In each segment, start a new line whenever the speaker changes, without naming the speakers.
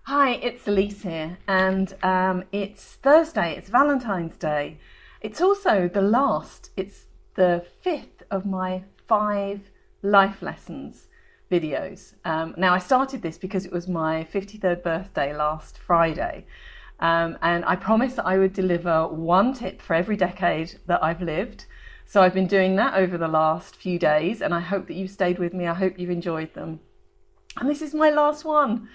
Hi, it's Elise here, and it's Thursday, it's Valentine's Day. It's also it's the fifth of my 5 life lessons videos. Now, I started this because it was my 53rd birthday last Friday, and I promised that I would deliver one tip for every decade that I've lived. So I've been doing that over the last few days, and I hope that you've stayed with me. I hope you've enjoyed them. And this is my last one.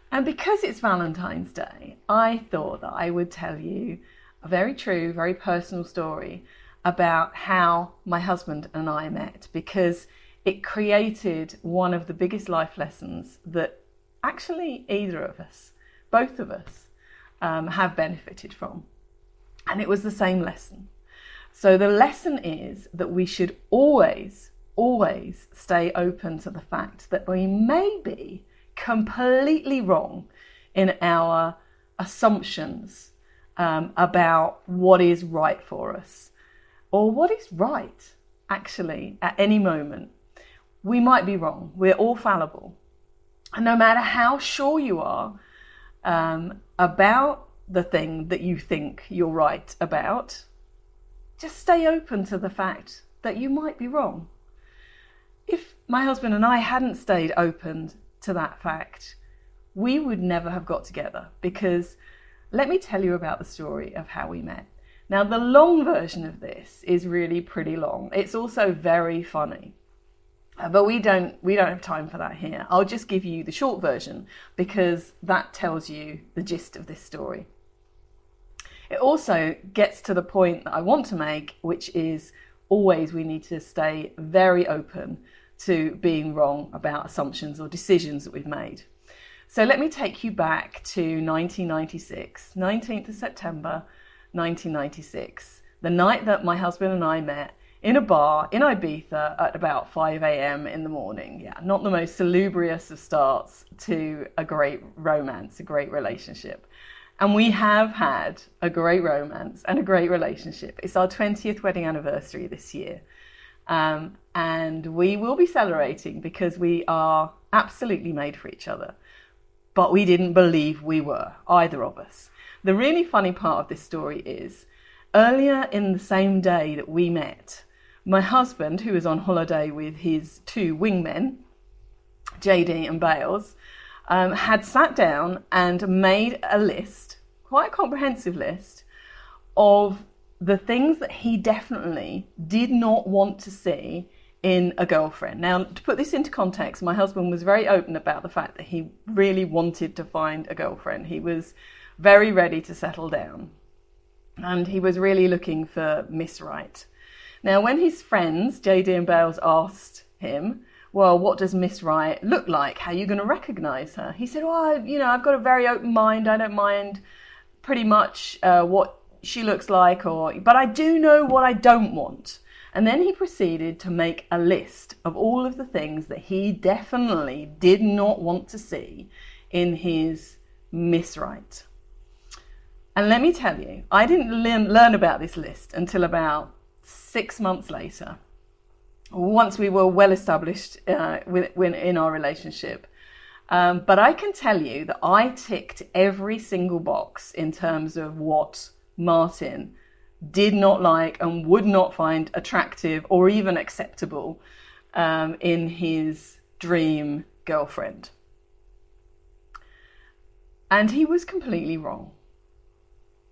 And because it's Valentine's Day, I thought that I would tell you a very true, very personal story about how my husband and I met, because it created one of the biggest life lessons that actually either of us, both of us, have benefited from. And it was the same lesson. So the lesson is that we should always stay open to the fact that we may be completely wrong in our assumptions about what is right for us, or what is right actually at any moment. We might be wrong. We're all fallible. And no matter how sure you are about the thing that you think you're right about, just stay open to the fact that you might be wrong. If my husband and I hadn't stayed open to that fact, we would never have got together, because let me tell you about the story of how we met. Now, the long version of this is really pretty long. It's also very funny, but we don't have time for that here. I'll just give you the short version, because that tells you the gist of this story. It also gets to the point that I want to make, which is always we need to stay very open to being wrong about assumptions or decisions that we've made. So let me take you back to 1996, 19th of September, 1996, the night that my husband and I met in a bar in Ibiza at about 5 a.m. in the morning. Yeah, not the most salubrious of starts to a great romance, a great relationship. And we have had a great romance and a great relationship. It's our 20th wedding anniversary this year. And we will be celebrating because we are absolutely made for each other. But we didn't believe we were, either of us. The really funny part of this story is, earlier in the same day that we met, my husband, who was on holiday with his 2 wingmen, JD and Bales, had sat down and made a list, quite a comprehensive list, of the things that he definitely did not want to see in a girlfriend. Now, to put this into context, my husband was very open about the fact that he really wanted to find a girlfriend. He was very ready to settle down, and he was really looking for Miss Right. Now, when his friends, JD and Bales, asked him, well, what does Miss Right look like? How are you going to recognise her? He said, well, I've got a very open mind. I don't mind pretty much what she looks like, but I do know what I don't want. And then he proceeded to make a list of all of the things that he definitely did not want to see in his Miss Right. And let me tell you, I didn't learn about this list until about 6 months later, once we were well established in our relationship. But I can tell you that I ticked every single box in terms of what Martin did not like and would not find attractive or even acceptable in his dream girlfriend. And he was completely wrong.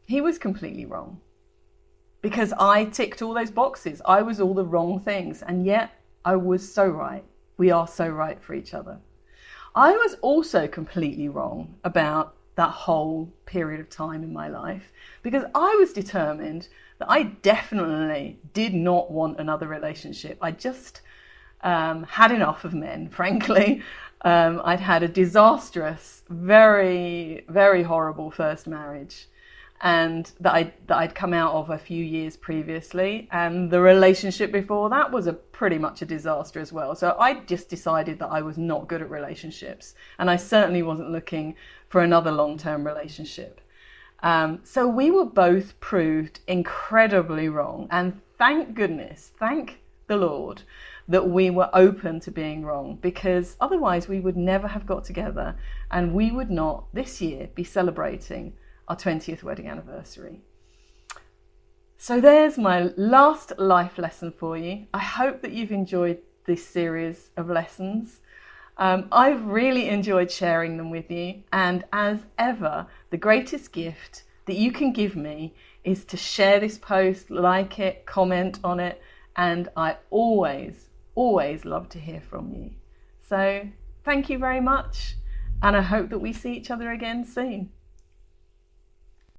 He was completely wrong. Because I ticked all those boxes. I was all the wrong things. And yet I was so right. We are so right for each other. I was also completely wrong about that whole period of time in my life, because I was determined that I definitely did not want another relationship. I just had enough of men, frankly. I'd had a disastrous, very, very horrible first marriage, and that I'd come out of a few years previously, and the relationship before that was pretty much a disaster as well. So I just decided that I was not good at relationships, and I certainly wasn't looking for another long-term relationship. So we were both proved incredibly wrong, and thank goodness, thank the Lord, that we were open to being wrong, because otherwise we would never have got together and we would not this year be celebrating our 20th wedding anniversary. So there's my last life lesson for you. I hope that you've enjoyed this series of lessons. I've really enjoyed sharing them with you, and as ever, the greatest gift that you can give me is to share this post, like it, comment on it, and I always love to hear from you. So thank you very much, and I hope that we see each other again soon.